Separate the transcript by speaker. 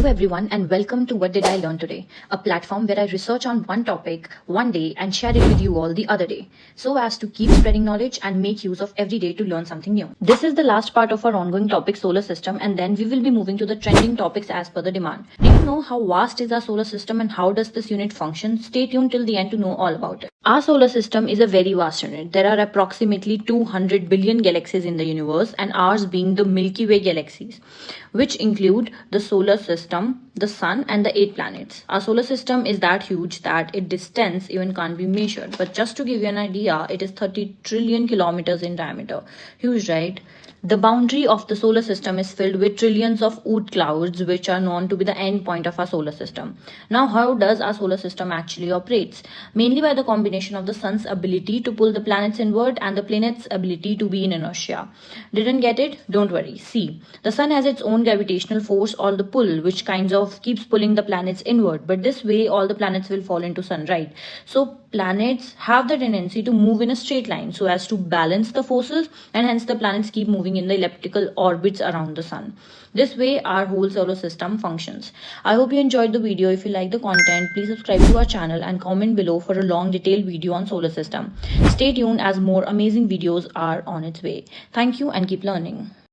Speaker 1: everyone, and welcome to What Did I Learn Today, a platform where I research on one topic one day and share it with you all the other day, so as to keep spreading knowledge and make use of every day to learn something new. This is the last part of our ongoing topic, solar system, and then we will be moving to the trending topics as per the demand. Do you know how vast is our solar system and how does this unit function? Stay tuned till the end to know all about it. Our solar system is a very vast unit. There are approximately 200 billion galaxies in the universe, and ours being the Milky Way galaxies, which include the solar system, the sun, and the 8 planets. Our solar system is that huge that its distance even can't be measured. But just to give you an idea, it is 30 trillion kilometers in diameter. Huge, right? The boundary of the solar system is filled with trillions of Oort clouds, which are known to be the end point of our solar system. Now, how does our solar system actually operates? Mainly by the combination of the sun's ability to pull the planets inward and the planet's ability to be in inertia. Didn't get it? Don't worry. See, the sun has its own gravitational force or the pull, which kinds of keeps pulling the planets inward. But this way, all the planets will fall into sun, right? So planets have the tendency to move in a straight line so as to balance the forces, and hence the planets keep moving in the elliptical orbits around the sun. This way our whole solar system functions. I hope you enjoyed the video. If you like the content, please subscribe to our channel and comment below for a long detailed video on solar system. Stay tuned as more amazing videos are on its way. Thank you and keep learning.